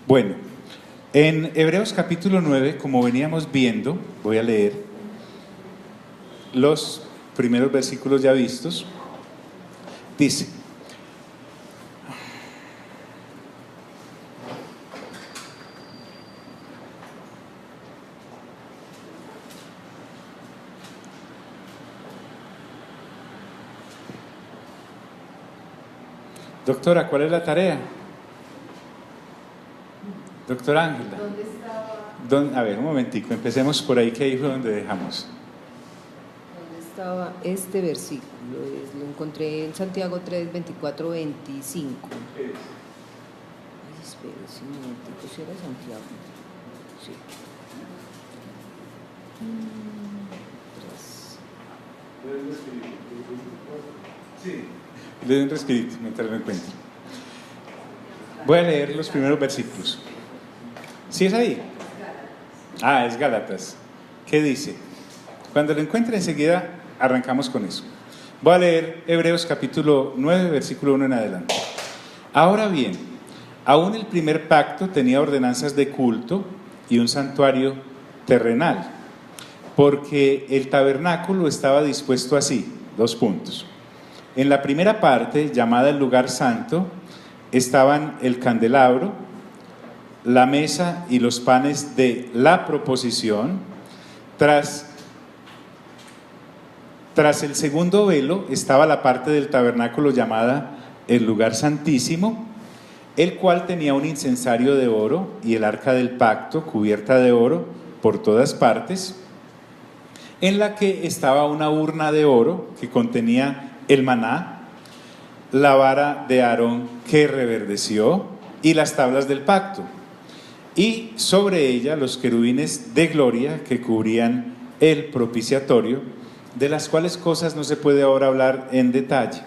Bueno, en Hebreos capítulo 9, como veníamos viendo, voy a leer los primeros versículos ya vistos. Dice: doctora, ¿cuál es la tarea? Doctora Ángela. ¿Dónde estaba? A ver, un momentico, empecemos por ahí, que ahí fue donde dejamos. ¿Dónde estaba este versículo? Lo encontré en Santiago 3, 24, 25. Ay, espera, un momentico, ¿si era Santiago? Sí. Sí. Le doy un respirito mientras lo encuentro. Voy a leer los primeros versículos. ¿Sí es ahí? Ah, es Gálatas. ¿Qué dice? Cuando lo encuentre enseguida arrancamos con eso. Voy a leer Hebreos capítulo 9, versículo 1 en adelante. Ahora bien, aún el primer pacto tenía ordenanzas de culto y un santuario terrenal, porque el tabernáculo estaba dispuesto así, 2 puntos. En la primera parte, llamada el lugar santo, estaban el candelabro, la mesa y los panes de la proposición. Tras el segundo velo estaba la parte del tabernáculo llamada el lugar santísimo, el cual tenía un incensario de oro y el arca del pacto cubierta de oro por todas partes, en la que estaba una urna de oro que contenía el maná, la vara de Aarón que reverdeció y las tablas del pacto, y sobre ella los querubines de gloria que cubrían el propiciatorio, de las cuales cosas no se puede ahora hablar en detalle.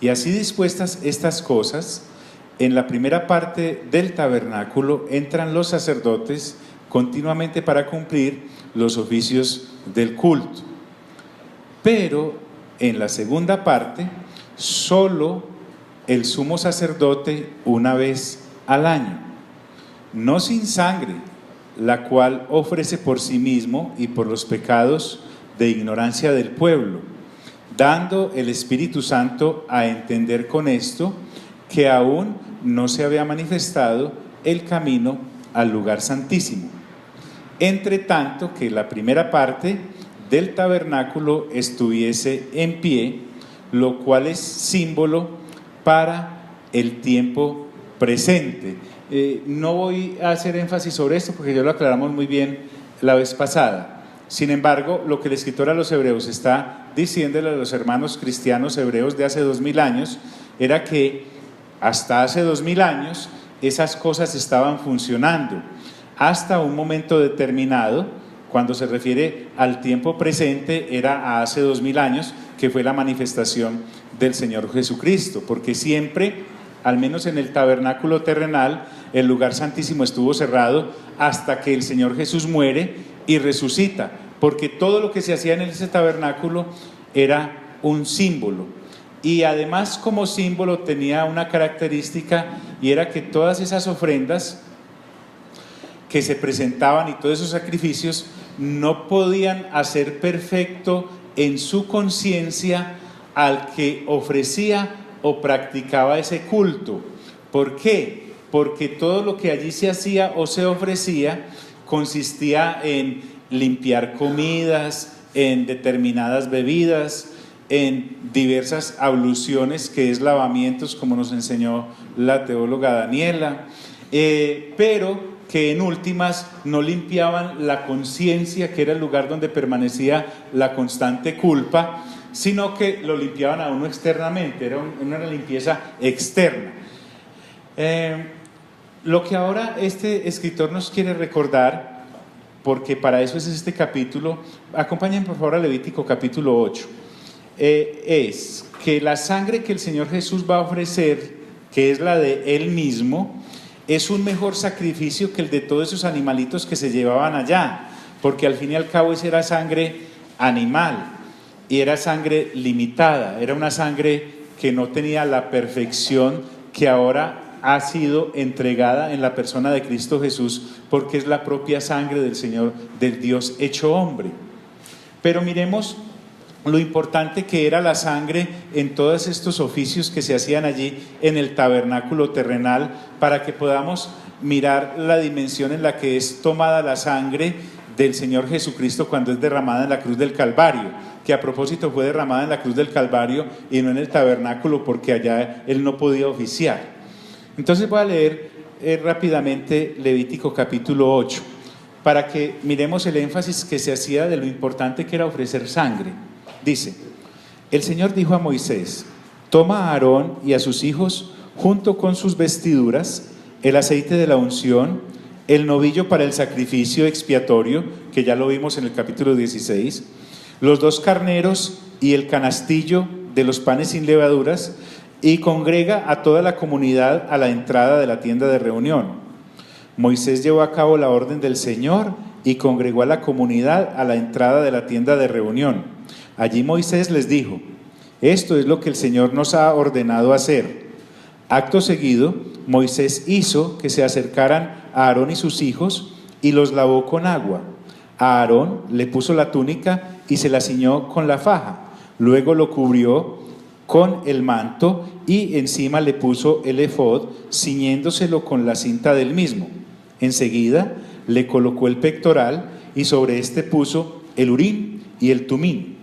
Y así dispuestas estas cosas, en la primera parte del tabernáculo entran los sacerdotes continuamente para cumplir los oficios del culto. Pero en la segunda parte, solo el sumo sacerdote una vez al año, no sin sangre, la cual ofrece por sí mismo y por los pecados de ignorancia del pueblo, dando el Espíritu Santo a entender con esto que aún no se había manifestado el camino al lugar santísimo, entre tanto que la primera parte del tabernáculo estuviese en pie, lo cual es símbolo para el tiempo presente. No voy a hacer énfasis sobre esto porque ya lo aclaramos muy bien la vez pasada. Sin embargo, lo que el escritor a los hebreos está diciéndole a los hermanos cristianos hebreos de hace 2000 años era que hasta hace 2000 años esas cosas estaban funcionando hasta un momento determinado. Cuando se refiere al tiempo presente era hace 2000 años, que fue la manifestación del Señor Jesucristo, porque siempre, al menos en el tabernáculo terrenal, el lugar santísimo estuvo cerrado hasta que el Señor Jesús muere y resucita, porque todo lo que se hacía en ese tabernáculo era un símbolo, y además como símbolo tenía una característica, y era que todas esas ofrendas que se presentaban y todos esos sacrificios no podían hacer perfecto en su conciencia al que ofrecía o practicaba ese culto. ¿Por qué? Porque todo lo que allí se hacía o se ofrecía consistía en limpiar comidas, en determinadas bebidas, en diversas abluciones, que es lavamientos, como nos enseñó la teóloga Daniela, pero que en últimas no limpiaban la conciencia, que era el lugar donde permanecía la constante culpa, sino que lo limpiaban a uno externamente, era una limpieza externa. Lo que ahora este escritor nos quiere recordar, porque para eso es este capítulo, acompañen por favor a Levítico capítulo 8, es que la sangre que el Señor Jesús va a ofrecer, que es la de Él mismo, es un mejor sacrificio que el de todos esos animalitos que se llevaban allá, porque al fin y al cabo esa era sangre animal y era sangre limitada, era una sangre que no tenía la perfección que ahora ha sido entregada en la persona de Cristo Jesús, porque es la propia sangre del Señor, del Dios hecho hombre. Pero miremos lo importante que era la sangre en todos estos oficios que se hacían allí en el tabernáculo terrenal, para que podamos mirar la dimensión en la que es tomada la sangre del Señor Jesucristo cuando es derramada en la cruz del Calvario, que a propósito fue derramada en la cruz del Calvario y no en el tabernáculo, porque allá Él no podía oficiar. Entonces voy a leer rápidamente Levítico capítulo 8, para que miremos el énfasis que se hacía de lo importante que era ofrecer sangre. Dice: el Señor dijo a Moisés: toma a Aarón y a sus hijos junto con sus vestiduras, el aceite de la unción, el novillo para el sacrificio expiatorio, que ya lo vimos en el capítulo 16, los 2 carneros y el canastillo de los panes sin levaduras, y congrega a toda la comunidad a la entrada de la tienda de reunión. Moisés llevó a cabo la orden del Señor y congregó a la comunidad a la entrada de la tienda de reunión. Allí Moisés les dijo: esto es lo que el Señor nos ha ordenado hacer. Acto seguido, Moisés hizo que se acercaran a Aarón y sus hijos y los lavó con agua. A Aarón le puso la túnica y se la ciñó con la faja. Luego lo cubrió con el manto y encima le puso el efod, ciñéndoselo con la cinta del mismo. Enseguida le colocó el pectoral y sobre este puso el urín y el tumín.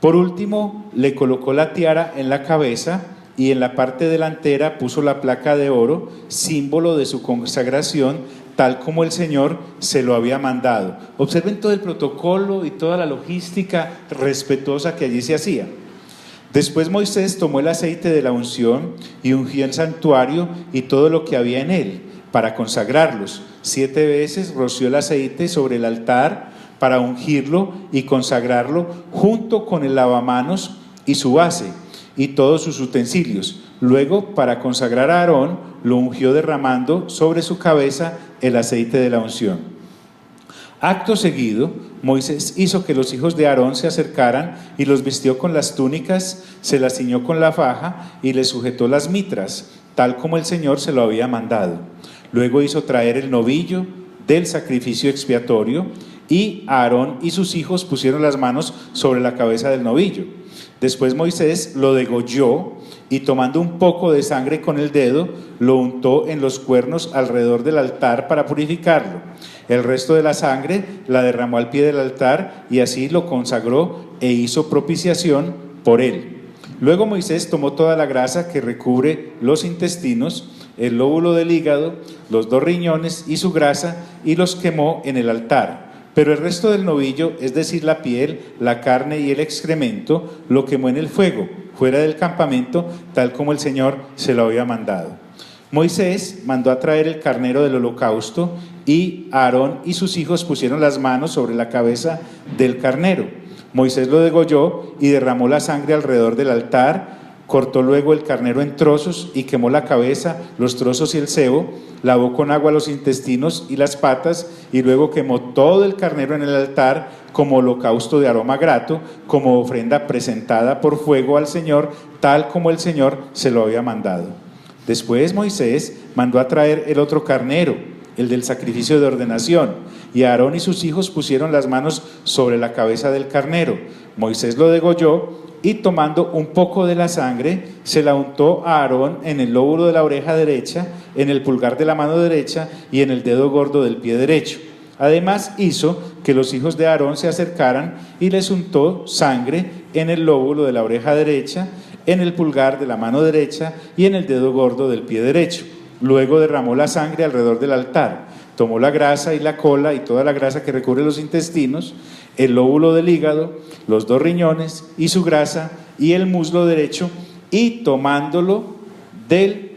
Por último, le colocó la tiara en la cabeza y en la parte delantera puso la placa de oro, símbolo de su consagración, tal como el Señor se lo había mandado. Observen todo el protocolo y toda la logística respetuosa que allí se hacía. Después Moisés tomó el aceite de la unción y ungió el santuario y todo lo que había en él, para consagrarlos. 7 veces roció el aceite sobre el altar para ungirlo y consagrarlo, junto con el lavamanos y su base y todos sus utensilios. Luego, para consagrar a Aarón, lo ungió derramando sobre su cabeza el aceite de la unción. Acto seguido, Moisés hizo que los hijos de Aarón se acercaran y los vistió con las túnicas, se las ciñó con la faja y les sujetó las mitras, tal como el Señor se lo había mandado. Luego hizo traer el novillo del sacrificio expiatorio, y Aarón y sus hijos pusieron las manos sobre la cabeza del novillo. Después Moisés lo degolló y, tomando un poco de sangre con el dedo, lo untó en los cuernos alrededor del altar para purificarlo. El resto de la sangre la derramó al pie del altar y así lo consagró e hizo propiciación por él. Luego Moisés tomó toda la grasa que recubre los intestinos, el lóbulo del hígado, los 2 riñones y su grasa, y los quemó en el altar. Pero el resto del novillo, es decir, la piel, la carne y el excremento, lo quemó en el fuego, fuera del campamento, tal como el Señor se lo había mandado. Moisés mandó a traer el carnero del holocausto, y Aarón y sus hijos pusieron las manos sobre la cabeza del carnero. Moisés lo degolló y derramó la sangre alrededor del altar. Cortó luego el carnero en trozos y quemó la cabeza, los trozos y el sebo, lavó con agua los intestinos y las patas, y luego quemó todo el carnero en el altar como holocausto de aroma grato, como ofrenda presentada por fuego al Señor, tal como el Señor se lo había mandado. Después Moisés mandó a traer el otro carnero, el del sacrificio de ordenación, y Aarón y sus hijos pusieron las manos sobre la cabeza del carnero. Moisés lo degolló y, tomando un poco de la sangre, se la untó a Aarón en el lóbulo de la oreja derecha, en el pulgar de la mano derecha y en el dedo gordo del pie derecho. Además hizo que los hijos de Aarón se acercaran y les untó sangre en el lóbulo de la oreja derecha, en el pulgar de la mano derecha y en el dedo gordo del pie derecho. Luego derramó la sangre alrededor del altar. Tomó la grasa y la cola y toda la grasa que recubre los intestinos, el lóbulo del hígado, los 2 riñones y su grasa y el muslo derecho, y tomándolo del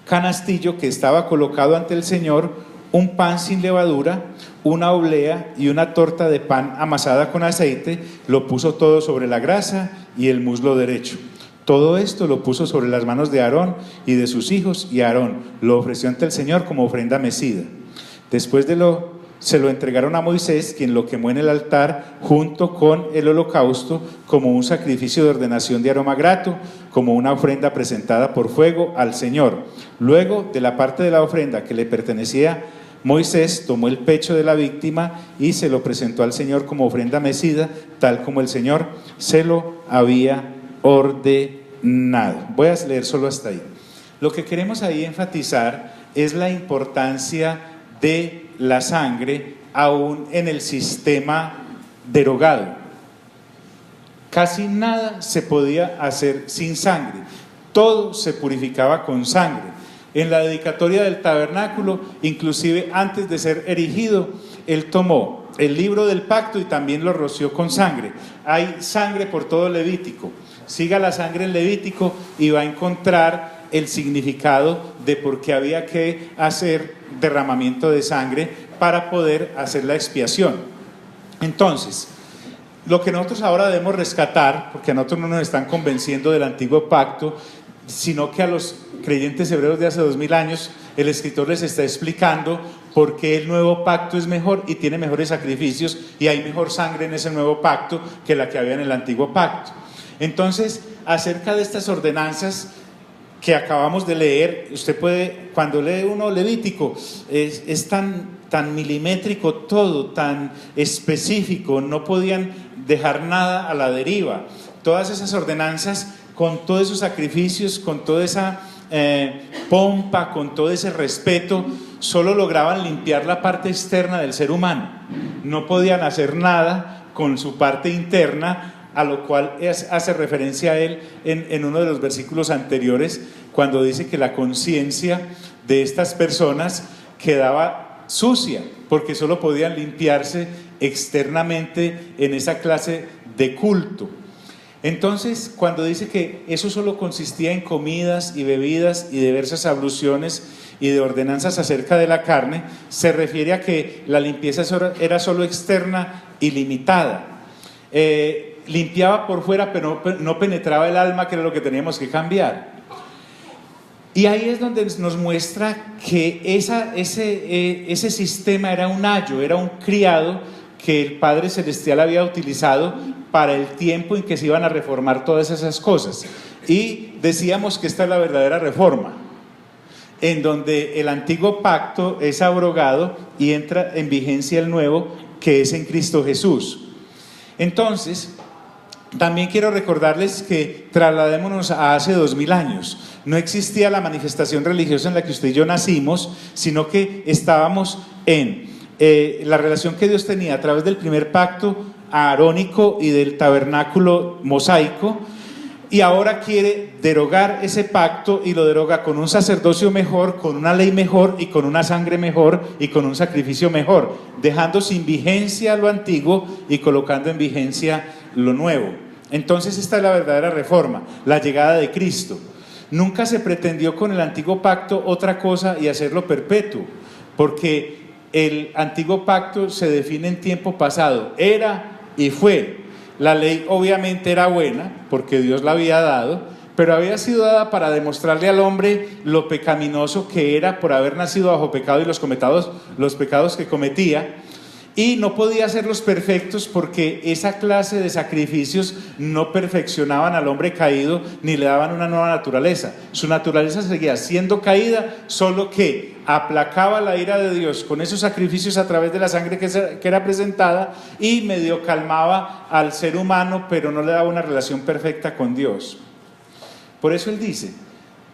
canastillo que estaba colocado ante el Señor, un pan sin levadura, una oblea y una torta de pan amasada con aceite, lo puso todo sobre la grasa y el muslo derecho. Todo esto lo puso sobre las manos de Aarón y de sus hijos, y Aarón lo ofreció ante el Señor como ofrenda mecida. Después se lo entregaron a Moisés, quien lo quemó en el altar junto con el holocausto como un sacrificio de ordenación de aroma grato, como una ofrenda presentada por fuego al Señor. Luego, de la parte de la ofrenda que le pertenecía, Moisés tomó el pecho de la víctima y se lo presentó al Señor como ofrenda mecida, tal como el Señor se lo había ordenado. Voy a leer solo hasta ahí. Lo que queremos ahí enfatizar es la importancia de la sangre aún en el sistema derogado. Casi nada se podía hacer sin sangre, todo se purificaba con sangre. En la dedicatoria del tabernáculo, inclusive antes de ser erigido, él tomó el libro del pacto y también lo roció con sangre. Hay sangre por todo Levítico. Siga la sangre en Levítico y va a encontrar el significado de por qué había que hacer derramamiento de sangre para poder hacer la expiación. Entonces, lo que nosotros ahora debemos rescatar, porque a nosotros no nos están convenciendo del antiguo pacto, sino que a los creyentes hebreos de hace 2000 años el escritor les está explicando por qué el nuevo pacto es mejor y tiene mejores sacrificios y hay mejor sangre en ese nuevo pacto que la que había en el antiguo pacto. Entonces, acerca de estas ordenanzas que acabamos de leer, usted puede, cuando lee uno Levítico, es tan milimétrico todo, tan específico, no podían dejar nada a la deriva. Todas esas ordenanzas, con todos esos sacrificios, con toda esa pompa, con todo ese respeto, solo lograban limpiar la parte externa del ser humano. No podían hacer nada con su parte interna, a lo cual hace referencia a él en uno de los versículos anteriores, cuando dice que la conciencia de estas personas quedaba sucia, porque solo podían limpiarse externamente en esa clase de culto. Entonces, cuando dice que eso solo consistía en comidas y bebidas y diversas abluciones y de ordenanzas acerca de la carne, se refiere a que la limpieza era solo externa y limitada. Limpiaba por fuera, pero no penetraba el alma, que era lo que teníamos que cambiar. Y ahí es donde nos muestra que ese sistema era un ayo, era un criado que el Padre Celestial había utilizado para el tiempo en que se iban a reformar todas esas cosas. Y decíamos que esta es la verdadera reforma, en donde el antiguo pacto es abrogado y entra en vigencia el nuevo, que es en Cristo Jesús. Entonces, también quiero recordarles que trasladémonos a hace 2000 años. No existía la manifestación religiosa en la que usted y yo nacimos, sino que estábamos en la relación que Dios tenía a través del primer pacto aarónico y del tabernáculo mosaico, y ahora quiere derogar ese pacto y lo deroga con un sacerdocio mejor, con una ley mejor y con una sangre mejor y con un sacrificio mejor, dejando sin vigencia lo antiguo y colocando en vigencia lo nuevo. Entonces esta es la verdadera reforma, la llegada de Cristo. Nunca se pretendió con el antiguo pacto otra cosa y hacerlo perpetuo, porque el antiguo pacto se define en tiempo pasado, era y fue. La ley obviamente era buena porque Dios la había dado, pero había sido dada para demostrarle al hombre lo pecaminoso que era por haber nacido bajo pecado y los pecados que cometía, y no podía hacerlos perfectos porque esa clase de sacrificios no perfeccionaban al hombre caído ni le daban una nueva naturaleza. Su naturaleza seguía siendo caída, solo que aplacaba la ira de Dios con esos sacrificios a través de la sangre que era presentada, y medio calmaba al ser humano, pero no le daba una relación perfecta con Dios. Por eso él dice: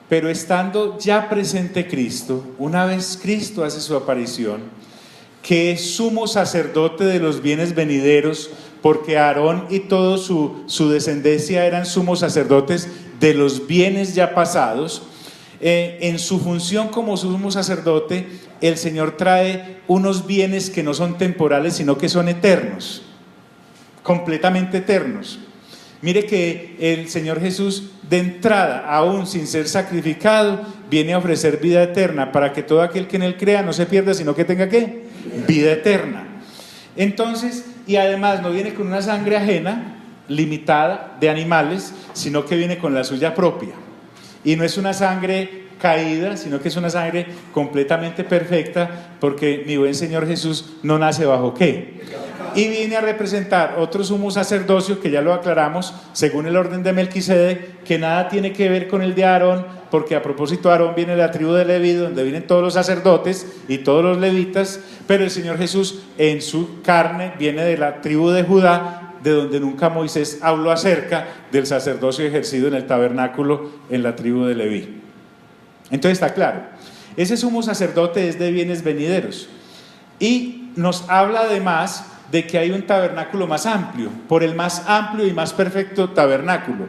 pero estando ya presente Cristo, una vez Cristo hace su aparición, que es sumo sacerdote de los bienes venideros, porque Aarón y toda su descendencia eran sumos sacerdotes de los bienes ya pasados. En su función como sumo sacerdote, el Señor trae unos bienes que no son temporales, sino que son eternos, completamente eternos. Mire que el Señor Jesús, de entrada, aún sin ser sacrificado, viene a ofrecer vida eterna para que todo aquel que en él crea no se pierda, sino que tenga ¿qué? Vida eterna. Entonces, y además no viene con una sangre ajena, limitada, de animales, sino que viene con la suya propia. Y no es una sangre caída, sino que es una sangre completamente perfecta, porque mi buen Señor Jesús no nace bajo ¿qué? y viene a representar otro sumo sacerdocio que ya lo aclaramos, según el orden de Melquisedec, que nada tiene que ver con el de Aarón, porque a propósito Aarón viene de la tribu de Leví, donde vienen todos los sacerdotes y todos los levitas, pero el Señor Jesús en su carne viene de la tribu de Judá, de donde nunca Moisés habló acerca del sacerdocio ejercido en el tabernáculo en la tribu de Leví. Entonces está claro, ese sumo sacerdote es de bienes venideros y nos habla además de que hay un tabernáculo más amplio, por el más amplio y más perfecto tabernáculo.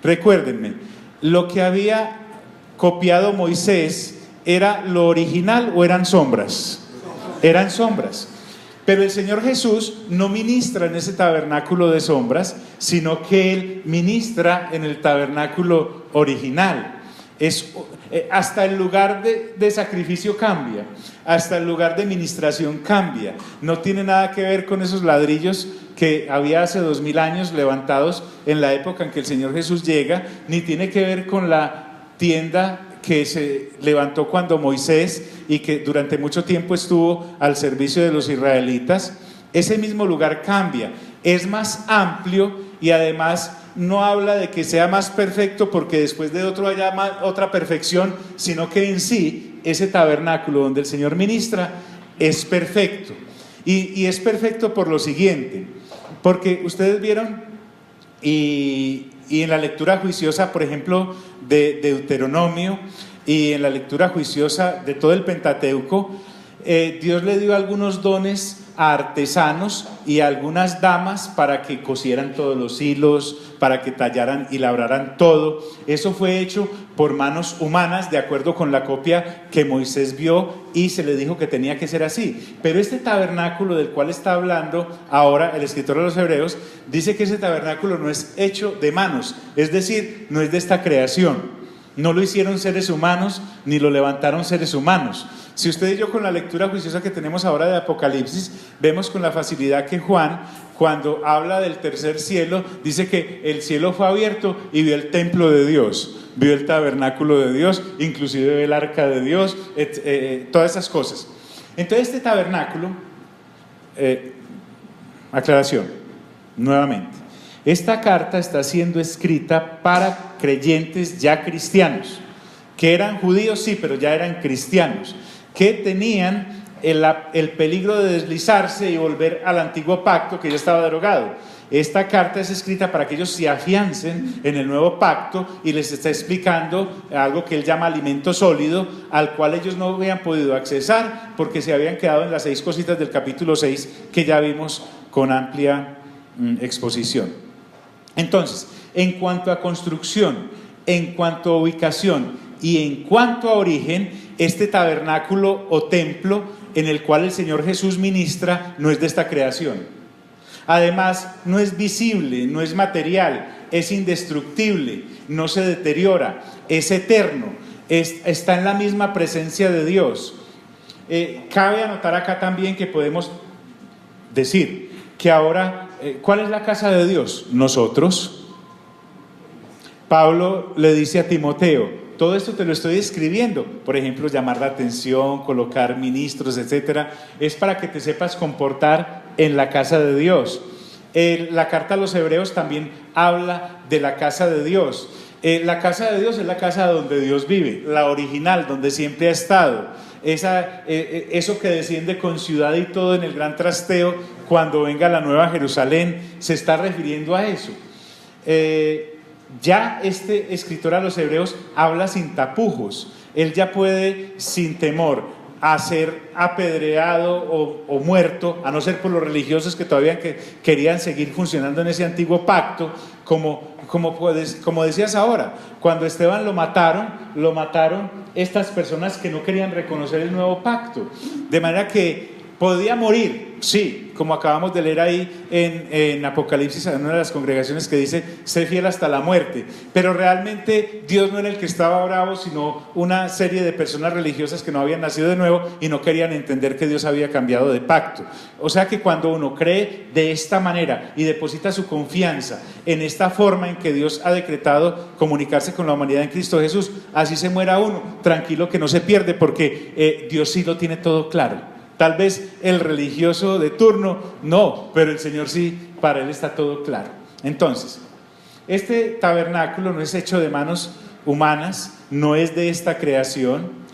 Recuérdenme, lo que había copiado Moisés, ¿era lo original o eran sombras? Eran sombras. Pero el Señor Jesús no ministra en ese tabernáculo de sombras, sino que Él ministra en el tabernáculo original. Hasta el lugar de sacrificio cambia, hasta el lugar de ministración cambia. No tiene nada que ver con esos ladrillos que había hace 2000 años levantados en la época en que el Señor Jesús llega, ni tiene que ver con la tienda que se levantó cuando Moisés y que durante mucho tiempo estuvo al servicio de los israelitas. Ese mismo lugar cambia, es más amplio y además no habla de que sea más perfecto porque después de otro haya otra perfección, sino que en sí ese tabernáculo donde el Señor ministra es perfecto. Y es perfecto por lo siguiente, porque ustedes vieron y en la lectura juiciosa, por ejemplo, de Deuteronomio y en la lectura juiciosa de todo el Pentateuco, Dios le dio algunos dones a artesanos y a algunas damas para que cosieran todos los hilos, para que tallaran y labraran todo. Eso fue hecho por manos humanas, de acuerdo con la copia que Moisés vio, y se le dijo que tenía que ser así. Pero este tabernáculo del cual está hablando ahora el escritor de los Hebreos, dice que ese tabernáculo no es hecho de manos, es decir, no es de esta creación. No lo hicieron seres humanos, ni lo levantaron seres humanos. Si usted y yo, con la lectura juiciosa que tenemos ahora de Apocalipsis, vemos con la facilidad que Juan, cuando habla del tercer cielo, dice que el cielo fue abierto y vio el templo de Dios, vio el tabernáculo de Dios, inclusive el arca de Dios, todas esas cosas. Entonces este tabernáculo, aclaración, nuevamente, esta carta está siendo escrita para creyentes ya cristianos, que eran judíos, sí, pero ya eran cristianos, que tenían el peligro de deslizarse y volver al antiguo pacto que ya estaba derogado. Esta carta es escrita para que ellos se afiancen en el nuevo pacto y les está explicando algo que él llama alimento sólido, al cual ellos no habían podido accesar porque se habían quedado en las 6 cositas del capítulo 6 que ya vimos con amplia exposición. Entonces, en cuanto a construcción, en cuanto a ubicación y en cuanto a origen, este tabernáculo o templo en el cual el Señor Jesús ministra no es de esta creación. Además, no es visible, no es material, es indestructible, no se deteriora, es eterno, está en la misma presencia de Dios. Cabe anotar acá también que podemos decir que ahora, ¿cuál es la casa de Dios? Nosotros. Pablo le dice a Timoteo, todo esto te lo estoy escribiendo, por ejemplo, llamar la atención, colocar ministros, etcétera, es para que te sepas comportar en la casa de Dios. La carta a los Hebreos también habla de la casa de Dios. La casa de Dios es la casa donde Dios vive, la original, donde siempre ha estado. Eso que desciende con ciudad y todo en el gran trasteo, cuando venga la nueva Jerusalén, se está refiriendo a eso. Ya este escritor a los Hebreos habla sin tapujos. Él ya puede sin temor a ser apedreado o muerto, a no ser por los religiosos que todavía querían seguir funcionando en ese antiguo pacto, como decías ahora, cuando Esteban lo mataron estas personas que no querían reconocer el nuevo pacto, de manera que podía morir, sí, como acabamos de leer ahí en Apocalipsis, en una de las congregaciones que dice, sé fiel hasta la muerte, pero realmente Dios no era el que estaba bravo, sino una serie de personas religiosas que no habían nacido de nuevo y no querían entender que Dios había cambiado de pacto. O sea que cuando uno cree de esta manera y deposita su confianza en esta forma en que Dios ha decretado comunicarse con la humanidad en Cristo Jesús, así se muera uno, tranquilo que no se pierde, porque Dios sí lo tiene todo claro. Tal vez el religioso de turno no, pero el Señor sí, para Él está todo claro. Entonces, este tabernáculo no es hecho de manos humanas, no es de esta creación,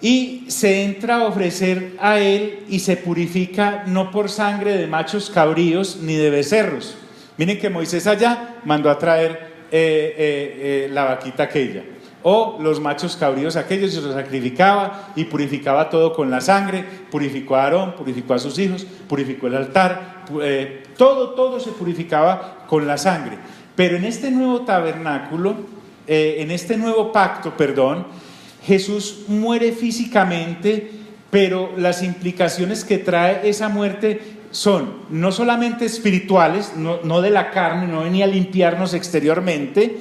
y se entra a ofrecer a Él y se purifica no por sangre de machos cabríos ni de becerros. Miren que Moisés allá mandó a traer la vaquita aquella, o los machos cabríos aquellos, y los sacrificaba y purificaba todo con la sangre. Purificó a Aarón, purificó a sus hijos, purificó el altar, todo se purificaba con la sangre. Pero en este nuevo tabernáculo, en este nuevo pacto, Jesús muere físicamente, pero las implicaciones que trae esa muerte son no solamente espirituales, no de la carne, no venía a limpiarnos exteriormente,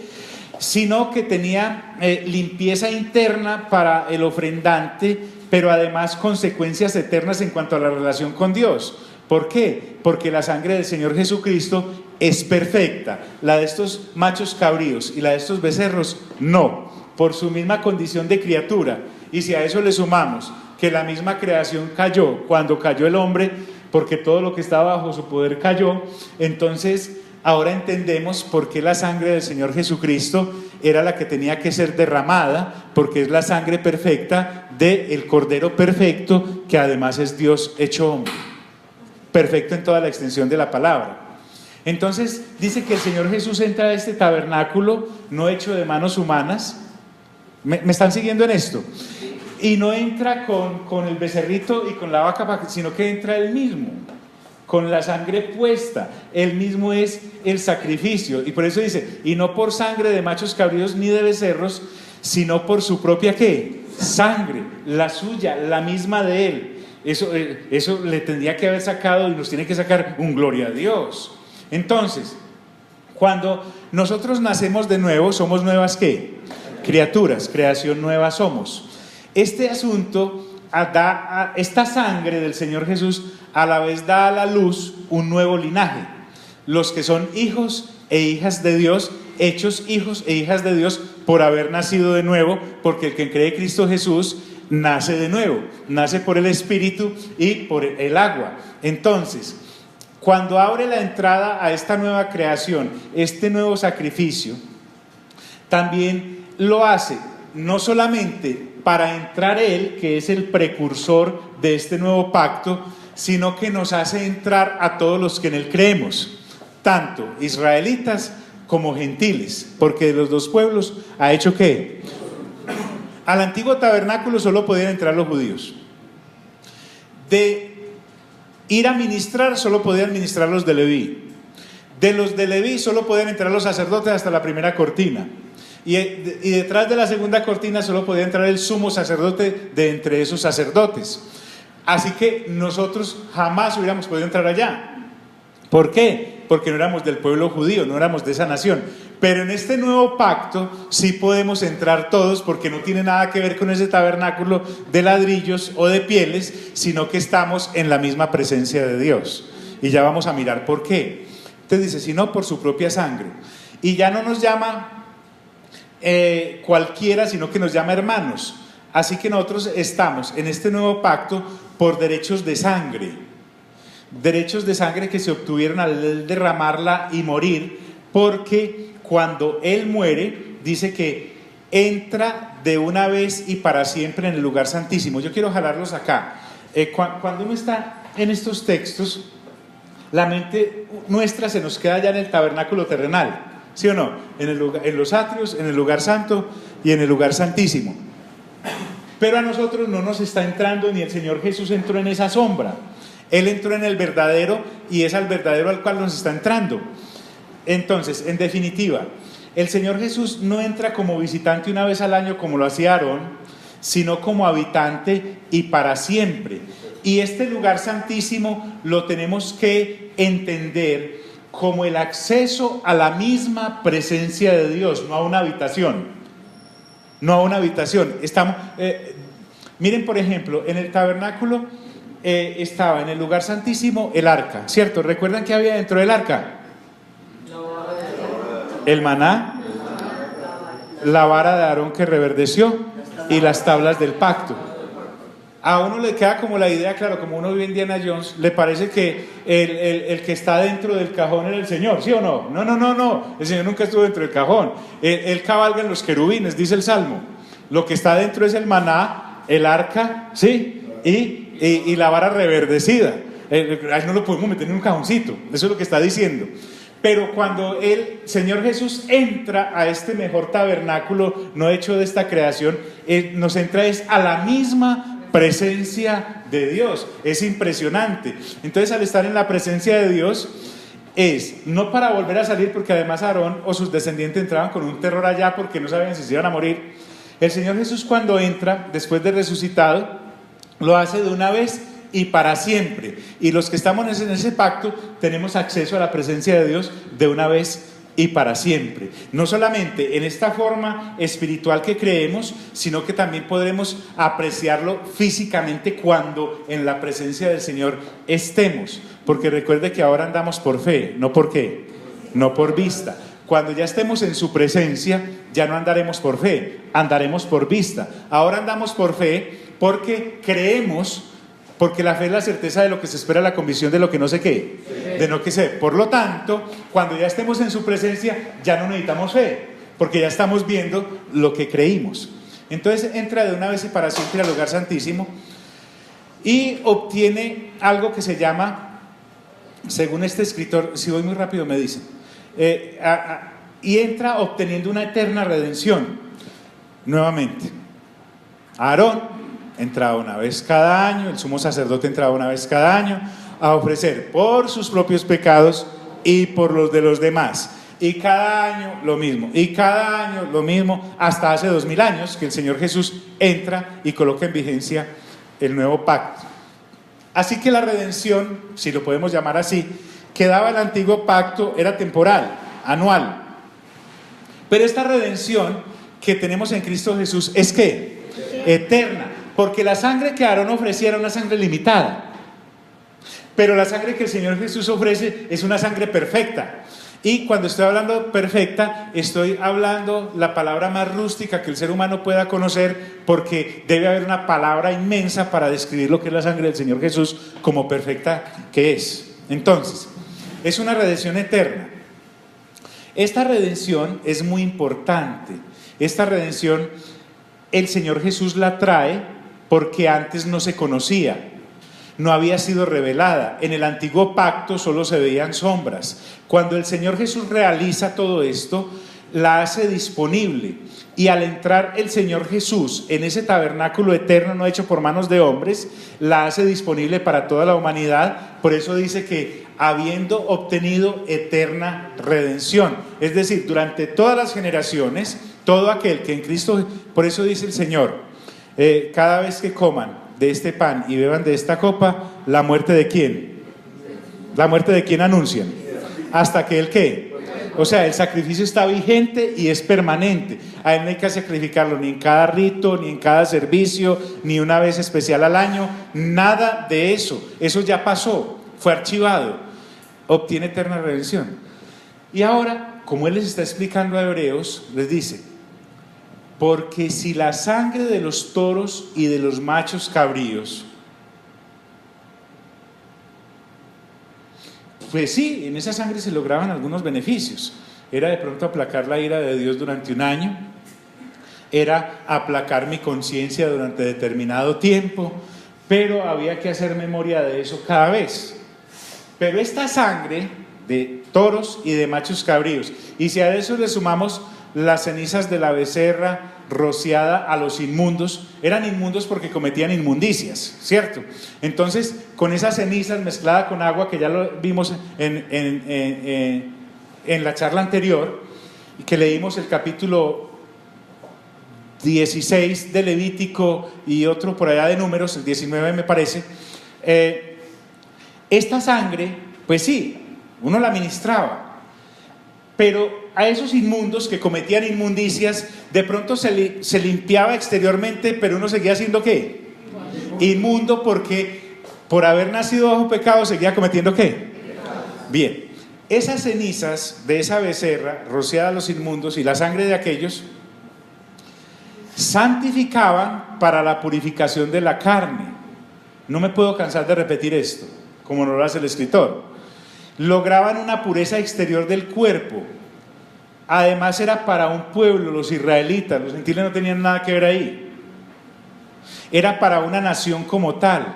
sino que tenía limpieza interna para el ofrendante, pero además consecuencias eternas en cuanto a la relación con Dios. ¿Por qué? Porque la sangre del Señor Jesucristo es perfecta. La de estos machos cabríos y la de estos becerros no, por su misma condición de criatura. Y si a eso le sumamos que la misma creación cayó cuando cayó el hombre, porque todo lo que estaba bajo su poder cayó, entonces ahora entendemos por qué la sangre del Señor Jesucristo era la que tenía que ser derramada, porque es la sangre perfecta del Cordero perfecto, que además es Dios hecho hombre, perfecto en toda la extensión de la palabra. Entonces dice que el Señor Jesús entra a este tabernáculo no hecho de manos humanas. ¿Me están siguiendo en esto? Y no entra con el becerrito y con la vaca, sino que entra él mismo, con la sangre puesta. Él mismo es el sacrificio. Y por eso dice, y no por sangre de machos cabríos ni de becerros, sino por su propia ¿qué? Sangre, la suya, la misma de él. Eso le tendría que haber sacado, y nos tiene que sacar un gloria a Dios. Entonces, cuando nosotros nacemos de nuevo, somos nuevas ¿qué? Criaturas, creación nueva somos. Este asunto esta sangre del Señor Jesús a la vez da a la luz un nuevo linaje. Los que son hijos e hijas de Dios, hechos hijos e hijas de Dios por haber nacido de nuevo, porque el que cree en Cristo Jesús nace de nuevo, nace por el Espíritu y por el agua. Entonces, cuando abre la entrada a esta nueva creación, este nuevo sacrificio, también lo hace no solamente para entrar Él, que es el precursor de este nuevo pacto, sino que nos hace entrar a todos los que en Él creemos, tanto israelitas como gentiles, porque de los dos pueblos ha hecho ¿qué? Al antiguo tabernáculo solo podían entrar los judíos. De ir a ministrar solo podían ministrar los de Leví. De los de Leví solo podían entrar los sacerdotes hasta la primera cortina. Y detrás de la segunda cortina solo podía entrar el sumo sacerdote de entre esos sacerdotes. Así que nosotros jamás hubiéramos podido entrar allá. ¿Por qué? Porque no éramos del pueblo judío, no éramos de esa nación. Pero en este nuevo pacto sí podemos entrar todos, porque no tiene nada que ver con ese tabernáculo de ladrillos o de pieles, sino que estamos en la misma presencia de Dios. Y ya vamos a mirar por qué. Entonces dice, sino por su propia sangre. Y ya no nos llama cualquiera, sino que nos llama hermanos. Así que nosotros estamos en este nuevo pacto por derechos de sangre que se obtuvieron al derramarla y morir, porque cuando Él muere, dice que entra de una vez y para siempre en el lugar santísimo. Yo quiero jalarlos acá. Cuando uno está en estos textos, la mente nuestra se nos queda ya en el tabernáculo terrenal, ¿sí o no? En los atrios, en el lugar santo y en el lugar santísimo. Pero a nosotros no nos está entrando, ni el Señor Jesús entró en esa sombra. Él entró en el verdadero, y es al verdadero al cual nos está entrando. Entonces, en definitiva, el Señor Jesús no entra como visitante una vez al año como lo hacía Aarón, sino como habitante y para siempre. Y este lugar santísimo lo tenemos que entender como el acceso a la misma presencia de Dios, no a una habitación. No a una habitación. Miren, por ejemplo, en el tabernáculo estaba en el lugar santísimo el arca, ¿cierto? ¿Recuerdan qué había dentro del arca? El maná, la vara de Aarón que reverdeció y las tablas del pacto. A uno le queda como la idea, claro, como uno vive en Indiana Jones, le parece que el que está dentro del cajón era el Señor, ¿sí o no? No, el Señor nunca estuvo dentro del cajón. Él cabalga en los querubines, dice el Salmo. Lo que está dentro es el maná, el arca, ¿sí? Y la vara reverdecida. Ahí no lo podemos meter en un cajoncito, eso es lo que está diciendo. Pero cuando el Señor Jesús entra a este mejor tabernáculo no hecho de esta creación, nos entra es a la misma presencia de Dios. Es impresionante. Entonces, al estar en la presencia de Dios, es no para volver a salir, porque además Aarón o sus descendientes entraban con un terror allá porque no sabían si se iban a morir. El Señor Jesús, cuando entra después de resucitado, lo hace de una vez y para siempre, y los que estamos en ese pacto tenemos acceso a la presencia de Dios de una vez y para siempre, no solamente en esta forma espiritual que creemos, sino que también podremos apreciarlo físicamente cuando en la presencia del Señor estemos, porque recuerde que ahora andamos por fe, no por qué, no por vista. Cuando ya estemos en su presencia, ya no andaremos por fe, andaremos por vista. Ahora andamos por fe porque creemos, porque la fe es la certeza de lo que se espera, la convicción de lo que no sé qué, de no que sé. Por lo tanto, cuando ya estemos en su presencia, ya no necesitamos fe, porque ya estamos viendo lo que creímos. Entonces entra de una vez y para siempre al lugar santísimo y obtiene algo que se llama, según este escritor, si voy muy rápido me dicen, y entra obteniendo una eterna redención. Nuevamente, Aarón entraba una vez cada año, el sumo sacerdote entraba una vez cada año a ofrecer por sus propios pecados y por los de los demás, y cada año lo mismo, y cada año lo mismo, hasta hace 2000 años que el Señor Jesús entra y coloca en vigencia el nuevo pacto. Así que la redención, si lo podemos llamar así, que daba el antiguo pacto era temporal, anual, pero esta redención que tenemos en Cristo Jesús es ¿qué? Eterna. Porque la sangre que Aarón ofrecía era una sangre limitada, pero la sangre que el Señor Jesús ofrece es una sangre perfecta. Y cuando estoy hablando perfecta, estoy hablando la palabra más rústica que el ser humano pueda conocer, porque debe haber una palabra inmensa para describir lo que es la sangre del Señor Jesús como perfecta que es. Entonces, es una redención eterna. Esta redención es muy importante. Esta redención el Señor Jesús la trae porque antes no se conocía, no había sido revelada. En el antiguo pacto solo se veían sombras. Cuando el Señor Jesús realiza todo esto, la hace disponible. Y al entrar el Señor Jesús en ese tabernáculo eterno no hecho por manos de hombres, la hace disponible para toda la humanidad. Por eso dice que habiendo obtenido eterna redención, es decir, durante todas las generaciones, todo aquel que en Cristo, por eso dice el Señor, cada vez que coman de este pan y beban de esta copa, ¿la muerte de quién? ¿La muerte de quién anuncian? Hasta que el ¿qué? O sea, el sacrificio está vigente y es permanente. A él no hay que sacrificarlo ni en cada rito, ni en cada servicio, ni una vez especial al año, nada de eso. Eso ya pasó, fue archivado, obtiene eterna redención. Y ahora, como él les está explicando a Hebreos, les dice: porque si la sangre de los toros y de los machos cabríos, pues sí, en esa sangre se lograban algunos beneficios. Era de pronto aplacar la ira de Dios durante un año, era aplacar mi conciencia durante determinado tiempo, pero había que hacer memoria de eso cada vez. Pero esta sangre de toros y de machos cabríos, y si a eso le sumamos las cenizas de la becerra rociada a los inmundos, eran inmundos porque cometían inmundicias, ¿cierto? Entonces, con esas cenizas mezclada con agua, que ya lo vimos en la charla anterior, y que leímos el capítulo 16 de Levítico y otro por allá de Números, el 19 me parece, esta sangre, pues sí, uno la ministraba, pero a esos inmundos que cometían inmundicias, de pronto se limpiaba exteriormente, pero uno seguía siendo ¿qué? Inmundo, porque por haber nacido bajo pecado seguía cometiendo ¿qué? Bien, esas cenizas de esa becerra rociada a los inmundos y la sangre de aquellos santificaban para la purificación de la carne. no me puedo cansar de repetir esto, como nos lo hace el escritor, lograban una pureza exterior del cuerpo. Además era para un pueblo, los israelitas, los gentiles no tenían nada que ver ahí. Era para una nación como tal,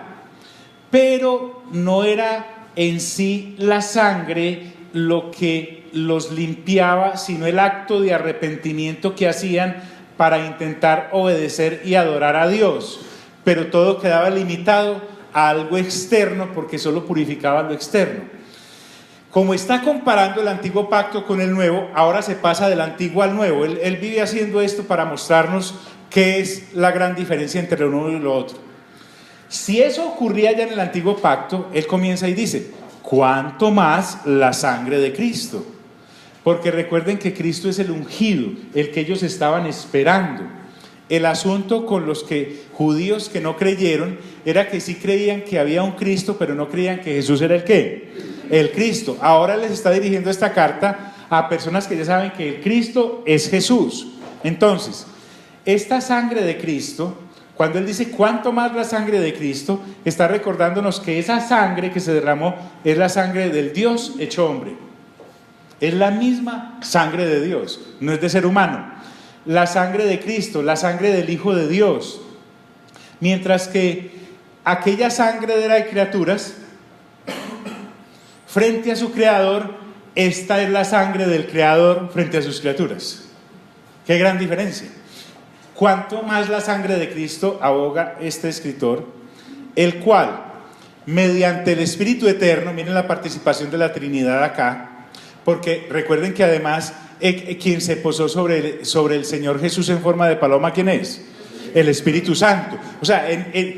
pero no era en sí la sangre lo que los limpiaba, sino el acto de arrepentimiento que hacían para intentar obedecer y adorar a Dios. Pero todo quedaba limitado a algo externo, porque solo purificaba lo externo. Como está comparando el antiguo pacto con el nuevo, ahora se pasa del antiguo al nuevo. Él vive haciendo esto para mostrarnos qué es la gran diferencia entre lo uno y lo otro. Si eso ocurría ya en el antiguo pacto, él comienza y dice: ¿cuánto más la sangre de Cristo? Porque recuerden que Cristo es el ungido, el que ellos estaban esperando. El asunto con los judíos que no creyeron era que sí creían que había un Cristo, pero no creían que Jesús era el ¿qué? El Cristo. Ahora les está dirigiendo esta carta a personas que ya saben que el Cristo es Jesús. Entonces, esta sangre de Cristo, cuando él dice cuánto más la sangre de Cristo, está recordándonos que esa sangre que se derramó es la sangre del Dios hecho hombre. Es la misma sangre de Dios, no es de ser humano. La sangre de Cristo, la sangre del Hijo de Dios. Mientras que aquella sangre era de criaturas, frente a su Creador, esta es la sangre del Creador frente a sus criaturas. Qué gran diferencia. Cuanto más la sangre de Cristo, aboga este escritor, el cual, mediante el Espíritu Eterno, miren la participación de la Trinidad acá, porque recuerden que además quien se posó sobre el Señor Jesús en forma de paloma, ¿quién es? El Espíritu Santo. O sea,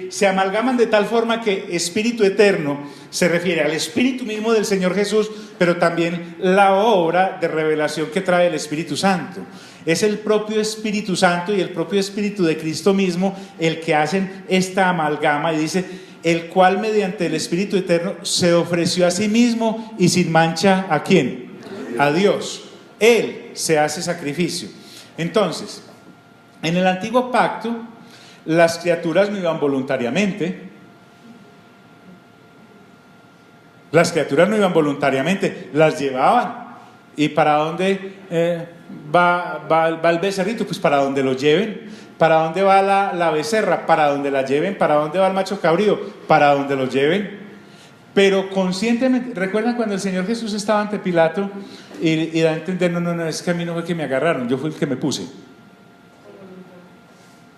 se amalgaman de tal forma que Espíritu Eterno se refiere al Espíritu mismo del Señor Jesús, pero también la obra de revelación que trae el Espíritu Santo. Es el propio Espíritu Santo y el propio Espíritu de Cristo mismo el que hacen esta amalgama, y dice: el cual mediante el Espíritu Eterno se ofreció a sí mismo y sin mancha, ¿a quién? A Dios. Él se hace sacrificio. Entonces, en el antiguo pacto, las criaturas no iban voluntariamente. Las criaturas no iban voluntariamente, las llevaban. ¿Y para dónde va el becerrito? Pues para donde lo lleven. ¿Para dónde va la becerra? Para donde la lleven. ¿Para dónde va el macho cabrío? Para donde lo lleven. Pero conscientemente, ¿recuerdan cuando el Señor Jesús estaba ante Pilato y da a entender: no, es que a mí no fue que me agarraron, yo fui el que me puse?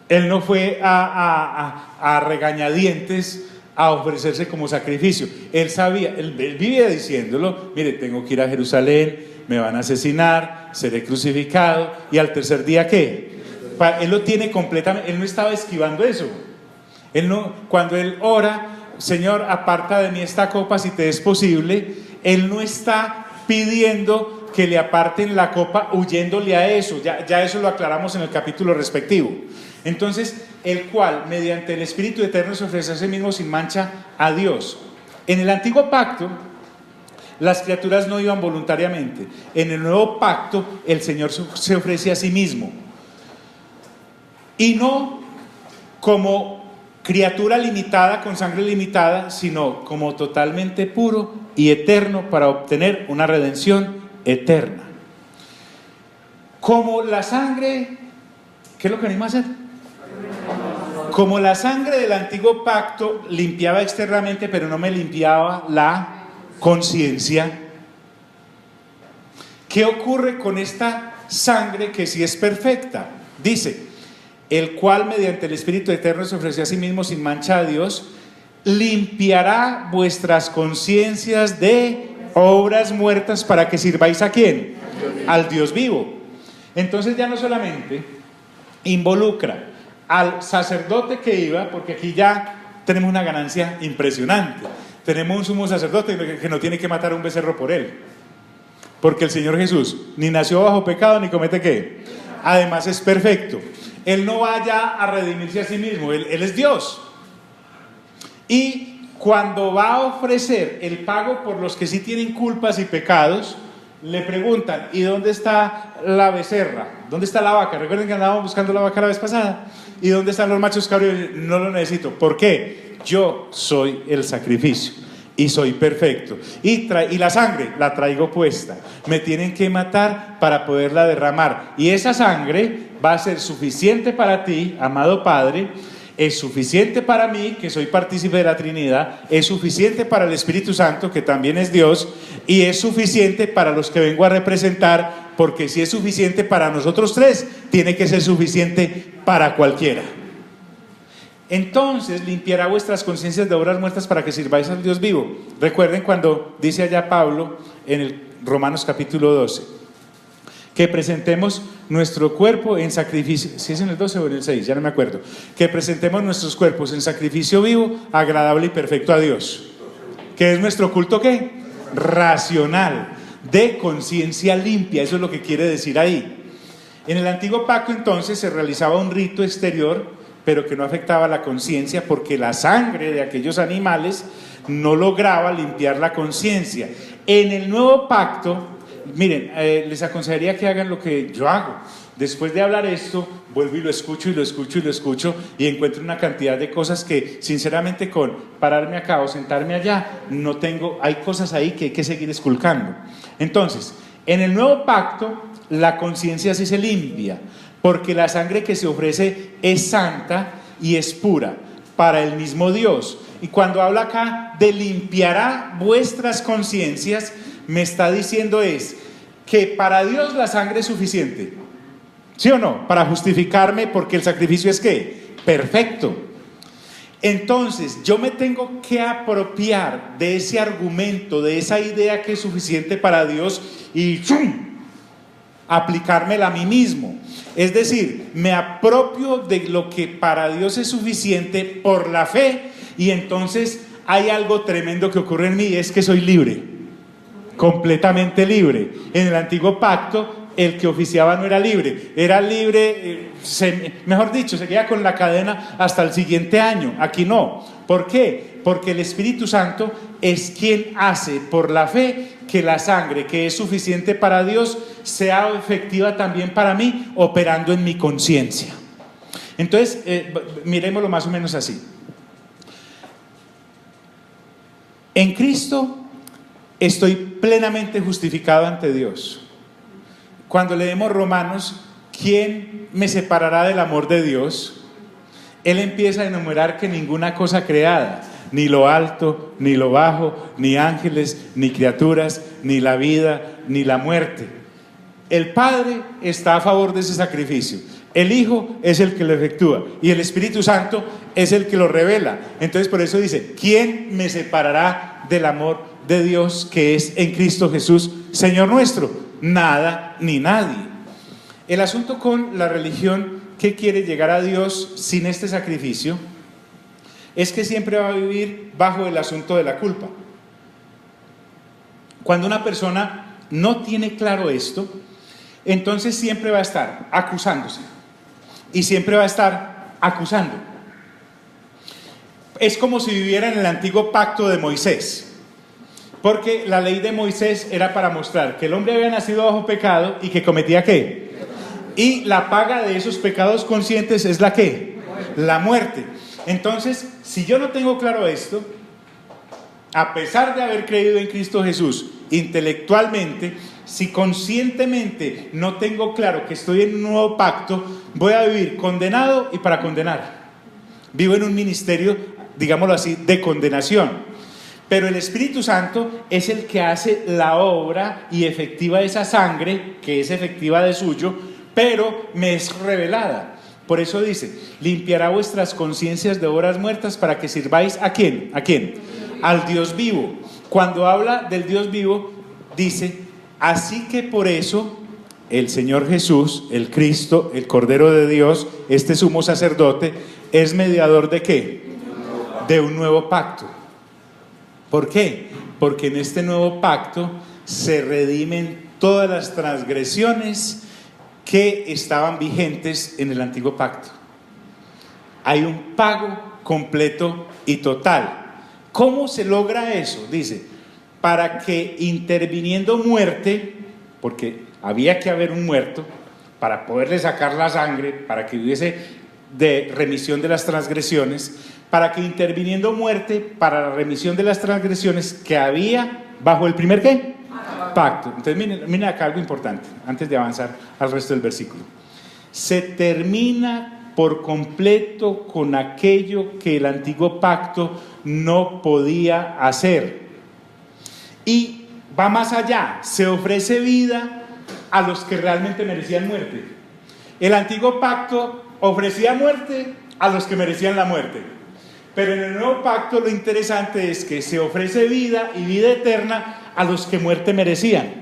Él no fue a regañadientes a ofrecerse como sacrificio. Él sabía, él vivía diciéndolo: mire, tengo que ir a Jerusalén, me van a asesinar, seré crucificado, y al tercer día, ¿qué? Él lo tiene completamente, él no estaba esquivando eso. Cuando él ora: Señor, aparta de mí esta copa si te es posible, él no está pidiendo que le aparten la copa huyéndole a eso. Ya eso lo aclaramos en el capítulo respectivo. Entonces, el cual mediante el Espíritu Eterno se ofrece a sí mismo sin mancha a Dios. En el antiguo pacto, las criaturas no iban voluntariamente. En el nuevo pacto, el Señor se ofrece a sí mismo, y no como criatura limitada con sangre limitada, sino como totalmente puro y eterno, para obtener una redención eterna. Como la sangre, ¿qué es lo que venimos a hacer? Como la sangre del antiguo pacto limpiaba externamente, pero no me limpiaba la conciencia, ¿qué ocurre con esta sangre que sí es perfecta? Dice: el cual mediante el Espíritu Eterno se ofreció a sí mismo sin mancha a Dios, limpiará vuestras conciencias de obras muertas para que sirváis ¿a quién? Al Dios vivo. Entonces ya no solamente involucra al sacerdote que iba, porque aquí ya tenemos una ganancia impresionante. Tenemos un sumo sacerdote que no tiene que matar a un becerro por él, porque el Señor Jesús ni nació bajo pecado ni comete ¿qué? Además es perfecto. Él no vaya a redimirse a sí mismo, él es Dios. Y cuando va a ofrecer el pago por los que sí tienen culpas y pecados, le preguntan: ¿y dónde está la becerra? ¿Dónde está la vaca? Recuerden que andábamos buscando la vaca la vez pasada. ¿Y dónde están los machos cabríos? No lo necesito. ¿Por qué? yo soy el sacrificio y soy perfecto. Y la sangre la traigo puesta. Me tienen que matar para poderla derramar. Y esa sangre va a ser suficiente para ti, amado Padre. Es suficiente para mí, que soy partícipe de la Trinidad. Es suficiente para el Espíritu Santo, que también es Dios. Y es suficiente para los que vengo a representar, porque si es suficiente para nosotros tres, tiene que ser suficiente para cualquiera. Entonces limpiará vuestras conciencias de obras muertas para que sirváis al Dios vivo. Recuerden cuando dice allá Pablo en el Romanos capítulo 12, que presentemos nuestro cuerpo en sacrificio, si es en el 12 o en el 6, ya no me acuerdo, que presentemos nuestros cuerpos en sacrificio vivo, agradable y perfecto a Dios, que es nuestro culto ¿qué? Racional, de conciencia limpia. Eso es lo que quiere decir ahí. En el antiguo pacto entonces se realizaba un rito exterior, pero que no afectaba la conciencia, porque la sangre de aquellos animales no lograba limpiar la conciencia. En el nuevo pacto, miren, les aconsejaría que hagan lo que yo hago. Después de hablar esto, vuelvo y lo escucho y lo escucho y lo escucho, y encuentro una cantidad de cosas que sinceramente con pararme acá o sentarme allá, no tengo, hay cosas ahí que hay que seguir esculcando. Entonces, en el nuevo pacto, la conciencia sí se limpia, porque la sangre que se ofrece es santa y es pura para el mismo Dios. Y cuando habla acá de limpiará vuestras conciencias, me está diciendo es que para Dios la sangre es suficiente, ¿sí o no? Para justificarme, porque el sacrificio es ¿qué? Perfecto. Entonces yo me tengo que apropiar de ese argumento, de esa idea que es suficiente para Dios y ¡chum!, aplicármela a mí mismo. Es decir, me apropio de lo que para Dios es suficiente por la fe, y entonces hay algo tremendo que ocurre en mí, y es que soy libre, completamente libre. En el antiguo pacto el que oficiaba no era libre, mejor dicho, se queda con la cadena hasta el siguiente año. Aquí no. ¿Por qué? Porque el Espíritu Santo es quien hace por la fe que la sangre que es suficiente para Dios sea efectiva también para mí, operando en mi conciencia. Entonces, miremoslo más o menos así. En Cristo estoy plenamente justificado ante Dios. Cuando leemos Romanos, ¿quién me separará del amor de Dios? Él empieza a enumerar que ninguna cosa creada, ni lo alto, ni lo bajo, ni ángeles, ni criaturas, ni la vida, ni la muerte. El Padre está a favor de ese sacrificio. El Hijo es el que lo efectúa y el Espíritu Santo es el que lo revela. Entonces por eso dice, ¿quién me separará del amor de Dios que es en Cristo Jesús, Señor nuestro? Nada ni nadie. El asunto con la religión que quiere llegar a Dios sin este sacrificio es que siempre va a vivir bajo el asunto de la culpa. Cuando una persona no tiene claro esto, entonces siempre va a estar acusándose y siempre va a estar acusando. Es como si viviera en el antiguo pacto de Moisés, porque la ley de Moisés era para mostrar que el hombre había nacido bajo pecado y que cometía ¿qué? Y la paga de esos pecados conscientes es la ¿qué? La muerte. Entonces, si yo no tengo claro esto, a pesar de haber creído en Cristo Jesús intelectualmente, si conscientemente no tengo claro que estoy en un nuevo pacto, voy a vivir condenado y para condenar. Vivo en un ministerio, digámoslo así, de condenación. Pero el Espíritu Santo es el que hace la obra y efectiva de esa sangre, que es efectiva de suyo, pero me es revelada. Por eso dice, limpiará vuestras conciencias de obras muertas para que sirváis ¿a quién? ¿A quién? Al Dios vivo. Cuando habla del Dios vivo, dice, así que por eso el Señor Jesús, el Cristo, el Cordero de Dios, este sumo sacerdote, es mediador ¿de qué? De un nuevo pacto. ¿Por qué? Porque en este nuevo pacto se redimen todas las transgresiones que estaban vigentes en el antiguo pacto. Hay un pago completo y total. ¿Cómo se logra eso? Dice, para que interviniendo muerte, porque había que haber un muerto para poderle sacar la sangre, para que hubiese de remisión de las transgresiones, para que interviniendo muerte para la remisión de las transgresiones que había bajo el primer ¿qué? Pacto. Entonces miren acá algo importante antes de avanzar al resto del versículo. Se termina por completo con aquello que el antiguo pacto no podía hacer, y va más allá, se ofrece vida a los que realmente merecían muerte. El antiguo pacto ofrecía muerte a los que merecían la muerte, pero en el nuevo pacto lo interesante es que se ofrece vida y vida eterna a los que muerte merecían.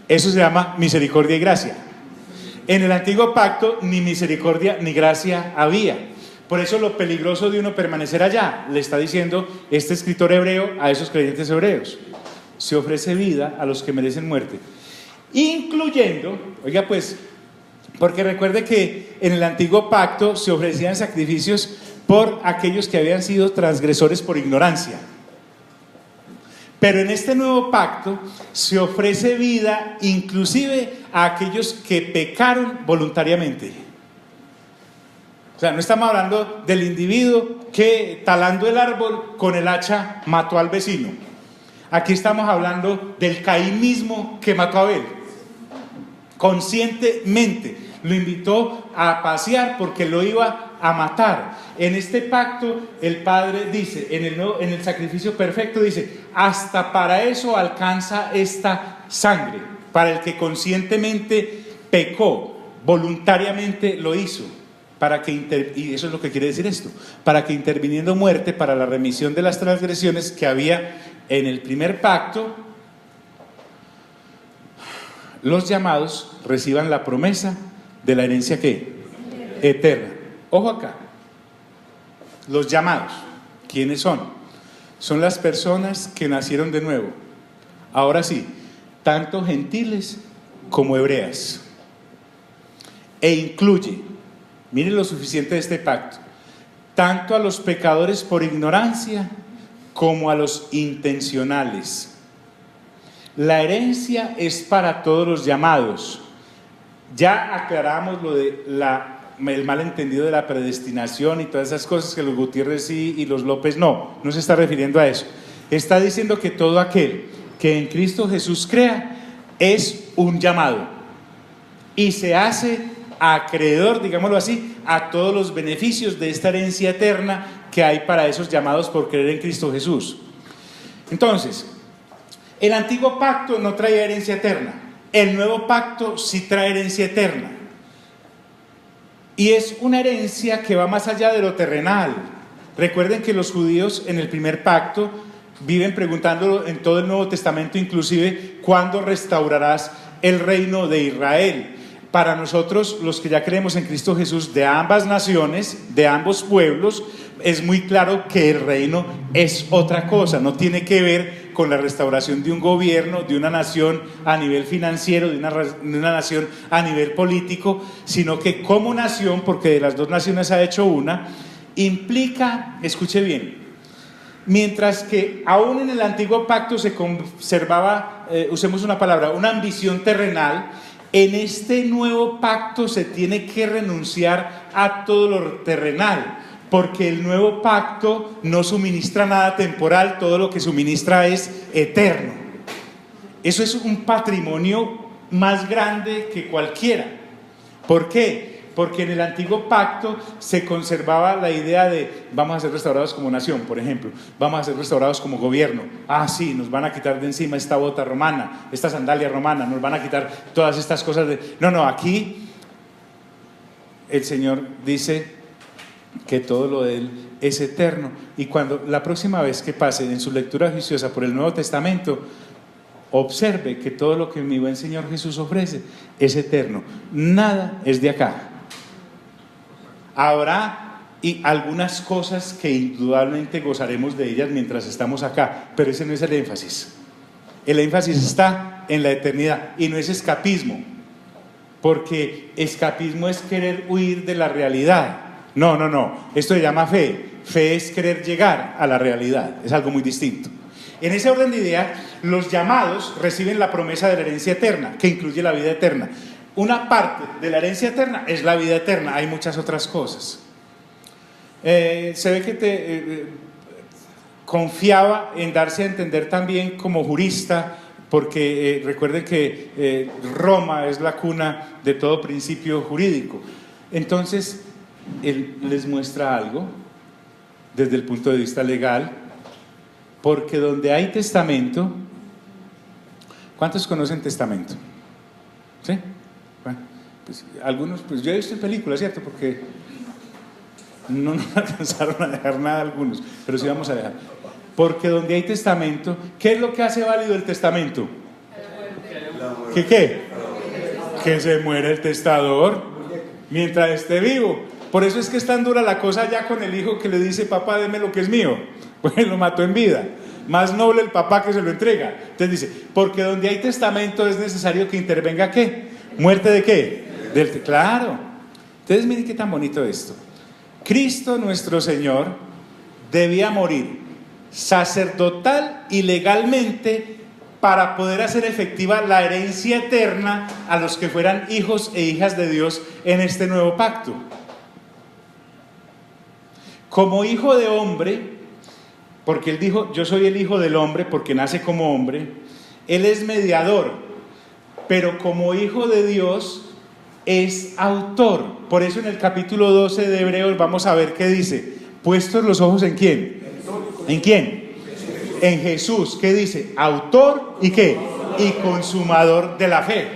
Eso se llama misericordia y gracia. En el antiguo pacto ni misericordia ni gracia había. Por eso lo peligroso de uno permanecer allá, le está diciendo este escritor hebreo a esos creyentes hebreos. Se ofrece vida a los que merecen muerte, incluyendo, oiga pues, porque recuerde que en el antiguo pacto se ofrecían sacrificios por aquellos que habían sido transgresores por ignorancia. Pero en este nuevo pacto se ofrece vida inclusive a aquellos que pecaron voluntariamente. O sea, no estamos hablando del individuo que talando el árbol con el hacha mató al vecino. Aquí estamos hablando del Caín mismo que mató a Abel. Conscientemente lo invitó a pasear porque lo iba a matar. En este pacto el Padre dice, en el sacrificio perfecto dice, hasta para eso alcanza esta sangre, para el que conscientemente pecó, voluntariamente lo hizo, para que y eso es lo que quiere decir esto, para que interviniendo muerte para la remisión de las transgresiones que había en el primer pacto, los llamados reciban la promesa de la herencia ¿qué? Eterna. Ojo acá, los llamados, ¿quiénes son? Son las personas que nacieron de nuevo. Ahora sí, tanto gentiles como hebreas. E incluye, miren lo suficiente de este pacto, tanto a los pecadores por ignorancia como a los intencionales. La herencia es para todos los llamados. Ya aclaramos lo de el malentendido de la predestinación y todas esas cosas que los Gutiérrez sí y los López no se está refiriendo a eso. Está diciendo que todo aquel que en Cristo Jesús crea es un llamado y se hace acreedor, digámoslo así, a todos los beneficios de esta herencia eterna que hay para esos llamados por creer en Cristo Jesús. Entonces, el antiguo pacto no traía herencia eterna, el nuevo pacto sí trae herencia eterna. Y es una herencia que va más allá de lo terrenal. Recuerden que los judíos en el primer pacto viven preguntándolo en todo el Nuevo Testamento, inclusive, ¿cuándo restaurarás el reino de Israel? Para nosotros, los que ya creemos en Cristo Jesús, de ambas naciones, de ambos pueblos, es muy claro que el reino es otra cosa, no tiene que ver con la restauración de un gobierno, de una nación a nivel financiero, de una nación a nivel político, sino que como nación, porque de las dos naciones ha hecho una, implica, escuche bien, mientras que aún en el antiguo pacto se conservaba, usemos una palabra, una ambición terrenal, en este nuevo pacto se tiene que renunciar a todo lo terrenal, porque el nuevo pacto no suministra nada temporal, todo lo que suministra es eterno. Eso es un patrimonio más grande que cualquiera. ¿Por qué? Porque en el antiguo pacto se conservaba la idea de vamos a ser restaurados como nación, por ejemplo, vamos a ser restaurados como gobierno. Ah, sí, nos van a quitar de encima esta bota romana, esta sandalia romana, nos van a quitar todas estas cosas de... No, aquí el Señor dice que todo lo de Él es eterno, y cuando la próxima vez que pase en su lectura juiciosa por el Nuevo Testamento, observe que todo lo que mi buen Señor Jesús ofrece es eterno, nada es de acá. Habrá y algunas cosas que indudablemente gozaremos de ellas mientras estamos acá, pero ese no es el énfasis. El énfasis está en la eternidad y no es escapismo, porque escapismo es querer huir de la realidad. No, esto se llama fe. Fe es querer llegar a la realidad, es algo muy distinto. En ese orden de idea, los llamados reciben la promesa de la herencia eterna, que incluye la vida eterna. Una parte de la herencia eterna es la vida eterna, hay muchas otras cosas. Se ve que confiaba en darse a entender también como jurista, porque recuerden que Roma es la cuna de todo principio jurídico. Entonces, él les muestra algo desde el punto de vista legal, porque donde hay testamento, ¿cuántos conocen testamento? ¿Sí? Bueno, pues algunos, pues yo he visto en películas, ¿cierto? Porque no nos alcanzaron a dejar nada algunos, pero sí vamos a dejar. Porque donde hay testamento, ¿qué es lo que hace válido el testamento? ¿Qué? Que se muere el testador mientras esté vivo. Por eso es que es tan dura la cosa ya con el hijo que le dice: papá, deme lo que es mío. Pues lo mató en vida. Más noble el papá que se lo entrega. Entonces dice, porque donde hay testamento es necesario que intervenga ¿qué? ¿Muerte de qué? Claro. Entonces miren qué tan bonito esto. Cristo nuestro Señor debía morir sacerdotal y legalmente para poder hacer efectiva la herencia eterna a los que fueran hijos e hijas de Dios en este nuevo pacto. Como hijo de hombre, porque él dijo: yo soy el hijo del hombre, porque nace como hombre, él es mediador, pero como hijo de Dios es autor. Por eso en el capítulo 12 de Hebreos vamos a ver qué dice: puestos los ojos ¿en quién? ¿En quién? En Jesús. ¿Qué dice? Autor y ¿qué? Y consumador de la fe.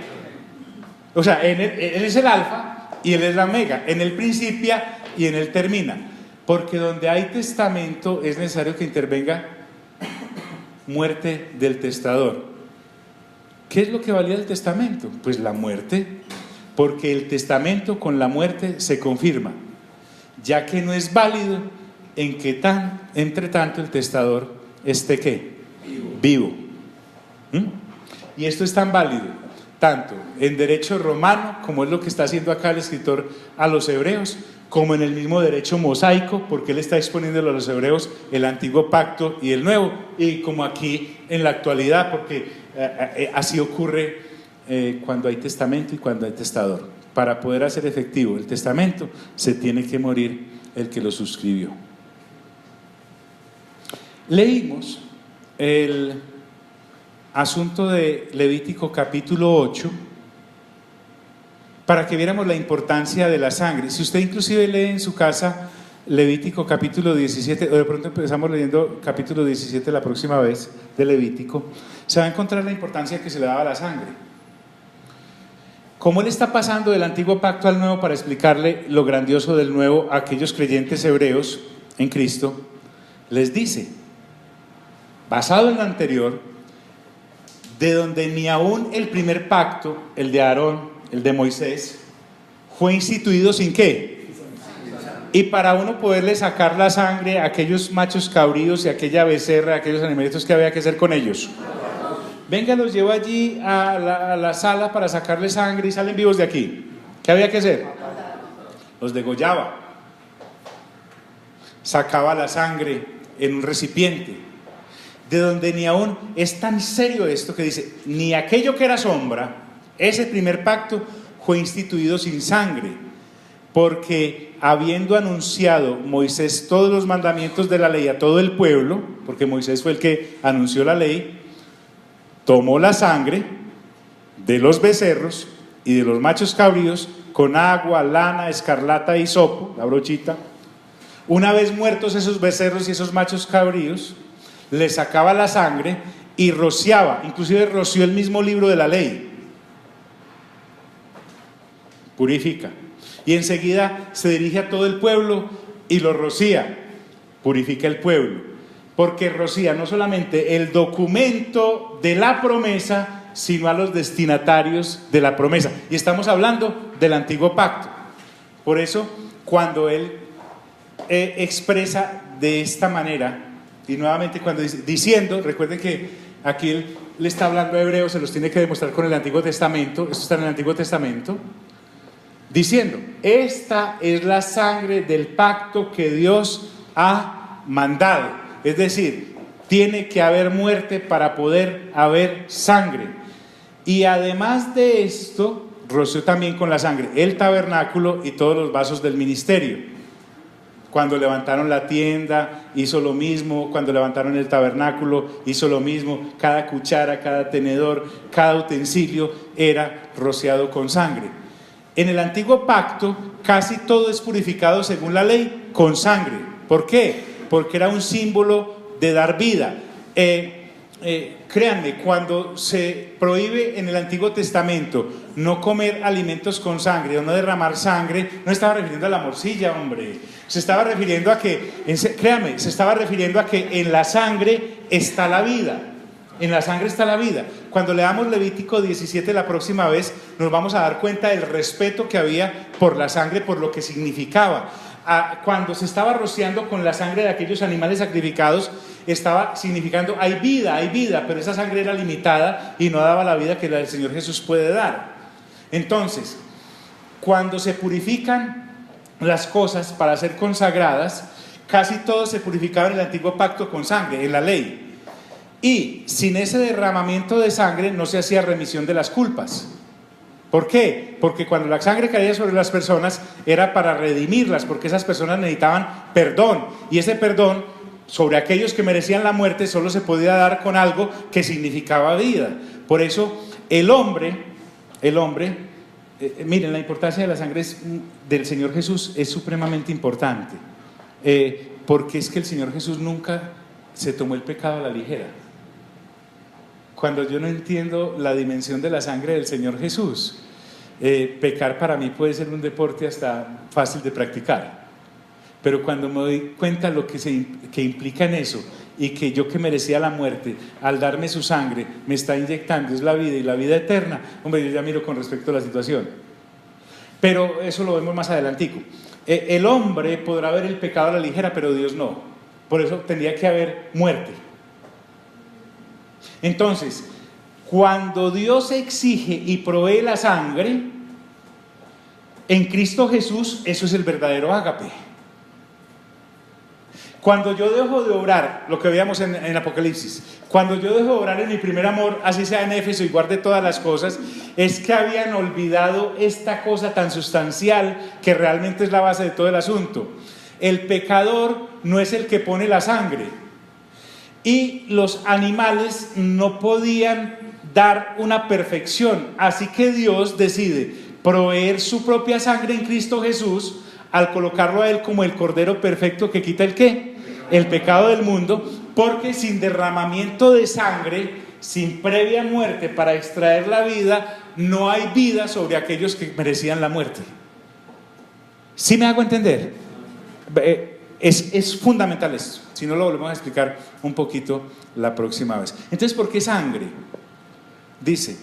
O sea, él es el alfa y él es la omega. En él principia y en él termina. Porque donde hay testamento es necesario que intervenga muerte del testador. ¿Qué es lo que valía el testamento? Pues la muerte, porque el testamento con la muerte se confirma, ya que no es válido en que entre tanto el testador esté ¿qué? Vivo. Y esto es tan válido tanto en derecho romano, como es lo que está haciendo acá el escritor a los hebreos, como en el mismo derecho mosaico, porque él está exponiendo a los hebreos el antiguo pacto y el nuevo, y como aquí en la actualidad, porque así ocurre cuando hay testamento y cuando hay testador. Para poder hacer efectivo el testamento, se tiene que morir el que lo suscribió. Leímos el asunto de Levítico capítulo 8, para que viéramos la importancia de la sangre. Si usted inclusive lee en su casa Levítico capítulo 17, o de pronto empezamos leyendo capítulo 17 la próxima vez de Levítico, se va a encontrar la importancia que se le daba a la sangre. Como él está pasando del antiguo pacto al nuevo para explicarle lo grandioso del nuevo a aquellos creyentes hebreos en Cristo, les dice, basado en lo anterior, de donde ni aún el primer pacto, el de Aarón, el de Moisés, fue instituido sin qué. Y para uno poderle sacar la sangre a aquellos machos cabríos y aquella becerra, aquellos animalitos, que había que hacer con ellos. Venga, los llevo allí a la sala para sacarle sangre y salen vivos de aquí. ¿Qué había que hacer? Los degollaba. Sacaba la sangre en un recipiente, de donde ni aún es tan serio esto que dice, ni aquello que era sombra, ese primer pacto fue instituido sin sangre, porque habiendo anunciado Moisés todos los mandamientos de la ley a todo el pueblo, porque Moisés fue el que anunció la ley, tomó la sangre de los becerros y de los machos cabríos con agua, lana, escarlata y hisopo, la brochita. Una vez muertos esos becerros y esos machos cabríos, le sacaba la sangre y rociaba, inclusive roció el mismo libro de la ley. Purifica. Y enseguida se dirige a todo el pueblo y lo rocía. Purifica el pueblo. Porque rocía no solamente el documento de la promesa, sino a los destinatarios de la promesa. Y estamos hablando del antiguo pacto. Por eso, cuando él expresa de esta manera, y nuevamente cuando dice, diciendo, recuerden que aquí él le está hablando a Hebreos, se los tiene que demostrar con el Antiguo Testamento, esto está en el Antiguo Testamento, diciendo, esta es la sangre del pacto que Dios ha mandado. Es decir, tiene que haber muerte para poder haber sangre. Y además de esto, roció también con la sangre el tabernáculo y todos los vasos del ministerio. Cuando levantaron la tienda, hizo lo mismo. Cuando levantaron el tabernáculo, hizo lo mismo. Cada cuchara, cada tenedor, cada utensilio era rociado con sangre. En el antiguo pacto, casi todo es purificado según la ley, con sangre. ¿Por qué? Porque era un símbolo de dar vida. Créanme, cuando se prohíbe en el Antiguo Testamento no comer alimentos con sangre o no derramar sangre, no estaba refiriendo a la morcilla, hombre. Se estaba refiriendo a que, créanme, se estaba refiriendo a que en la sangre está la vida. En la sangre está la vida. Cuando leamos Levítico 17 la próxima vez, nos vamos a dar cuenta del respeto que había por la sangre, por lo que significaba. Cuando se estaba rociando con la sangre de aquellos animales sacrificados, estaba significando hay vida, pero esa sangre era limitada y no daba la vida que el Señor Jesús puede dar. Entonces, cuando se purifican las cosas para ser consagradas, casi todo se purificaba en el antiguo pacto con sangre, en la ley. Y sin ese derramamiento de sangre no se hacía remisión de las culpas. ¿Por qué? Porque cuando la sangre caía sobre las personas era para redimirlas, porque esas personas necesitaban perdón, y ese perdón sobre aquellos que merecían la muerte solo se podía dar con algo que significaba vida. Por eso el hombre, miren, la importancia de la sangre del Señor Jesús es supremamente importante, porque es que el Señor Jesús nunca se tomó el pecado a la ligera. Cuando yo no entiendo la dimensión de la sangre del Señor Jesús, pecar para mí puede ser un deporte hasta fácil de practicar. Pero cuando me doy cuenta lo que implica en eso, y que yo que merecía la muerte, al darme su sangre, me está inyectando, es la vida y la vida eterna, hombre, yo ya miro con respecto a la situación. Pero eso lo vemos más adelantico. El hombre podrá ver el pecado a la ligera, pero Dios no. Por eso tendría que haber muerte. Entonces, cuando Dios exige y provee la sangre, en Cristo Jesús, eso es el verdadero ágape. Cuando yo dejo de obrar, lo que veíamos en Apocalipsis, cuando yo dejo de obrar en mi primer amor, así sea en Éfeso y guarde todas las cosas, es que habían olvidado esta cosa tan sustancial que realmente es la base de todo el asunto. El pecador no es el que pone la sangre, y los animales no podían dar una perfección, así que Dios decide proveer su propia sangre en Cristo Jesús al colocarlo a Él como el Cordero perfecto que quita ¿el qué? El pecado del mundo, porque sin derramamiento de sangre, sin previa muerte para extraer la vida, no hay vida sobre aquellos que merecían la muerte. ¿Sí me hago entender? Es fundamental esto, si no lo volvemos a explicar un poquito la próxima vez. Entonces, ¿por qué sangre? Dice,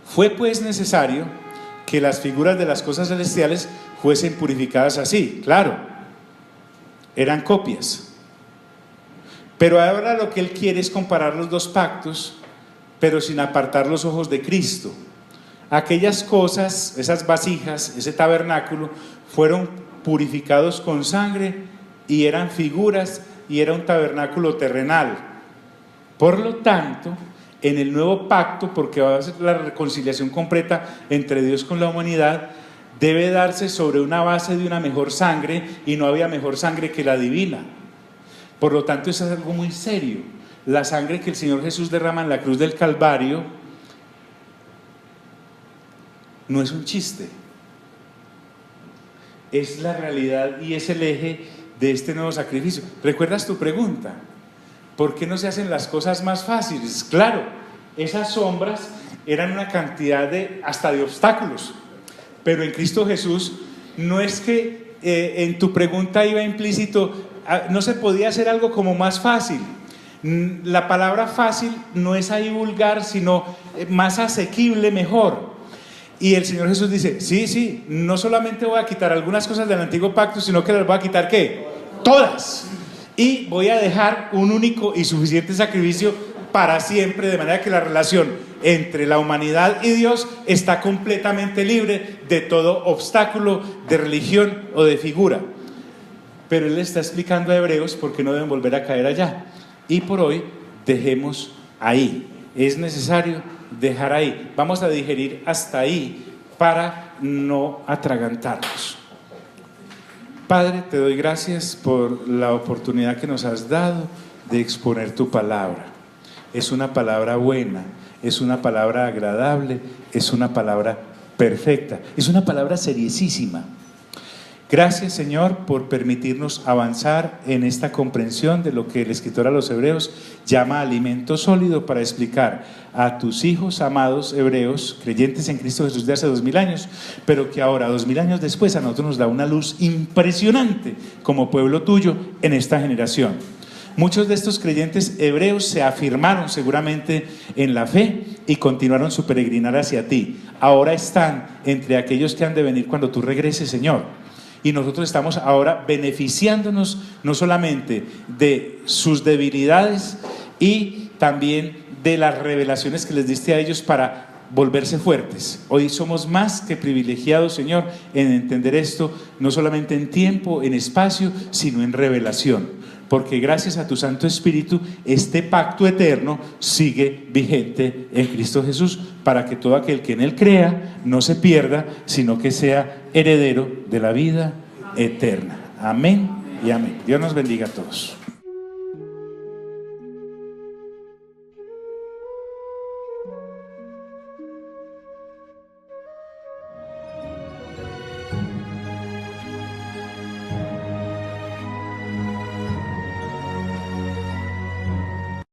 fue pues necesario que las figuras de las cosas celestiales fuesen purificadas así, claro, eran copias. Pero ahora lo que él quiere es comparar los dos pactos, pero sin apartar los ojos de Cristo. Aquellas cosas, esas vasijas, ese tabernáculo, fueron purificados con sangre y eran figuras y era un tabernáculo terrenal. Por lo tanto, en el nuevo pacto, porque va a ser la reconciliación completa entre Dios con la humanidad, debe darse sobre una base de una mejor sangre, y no había mejor sangre que la divina. Por lo tanto, eso es algo muy serio. La sangre que el Señor Jesús derrama en la cruz del Calvario no es un chiste, es la realidad y es el eje de este nuevo sacrificio. ¿Recuerdas tu pregunta? ¿Por qué no se hacen las cosas más fáciles? Claro, esas sombras eran una cantidad hasta de obstáculos, pero en Cristo Jesús no es que en tu pregunta iba implícito, no se podía hacer algo como más fácil. La palabra fácil no es ahí vulgar, sino más asequible, mejor. Y el Señor Jesús dice, sí, no solamente voy a quitar algunas cosas del antiguo pacto, sino que las voy a quitar ¿qué? Todas. Y voy a dejar un único y suficiente sacrificio para siempre, de manera que la relación entre la humanidad y Dios está completamente libre de todo obstáculo de religión o de figura. Pero Él está explicando a Hebreos por qué no deben volver a caer allá. Y por hoy dejemos ahí. Es necesario dejar ahí. Vamos a digerir hasta ahí para no atragantarnos. Padre, te doy gracias por la oportunidad que nos has dado de exponer tu palabra. Es una palabra buena, es una palabra agradable, es una palabra perfecta, es una palabra seriosísima. Gracias, Señor, por permitirnos avanzar en esta comprensión de lo que el escritor a los hebreos llama alimento sólido para explicar a tus hijos amados hebreos, creyentes en Cristo Jesús de hace 2000 años, pero que ahora, 2000 años después, a nosotros nos da una luz impresionante como pueblo tuyo en esta generación. Muchos de estos creyentes hebreos se afirmaron seguramente en la fe y continuaron su peregrinar hacia ti. Ahora están entre aquellos que han de venir cuando tú regreses, Señor. Y nosotros estamos ahora beneficiándonos no solamente de sus debilidades y también de las revelaciones que les diste a ellos para volverse fuertes. Hoy somos más que privilegiados, Señor, en entender esto, no solamente en tiempo, en espacio, sino en revelación. Porque gracias a tu Santo Espíritu, este pacto eterno sigue vigente en Cristo Jesús, para que todo aquel que en Él crea no se pierda, sino que sea heredero de la vida eterna. Amén y amén. Dios nos bendiga a todos.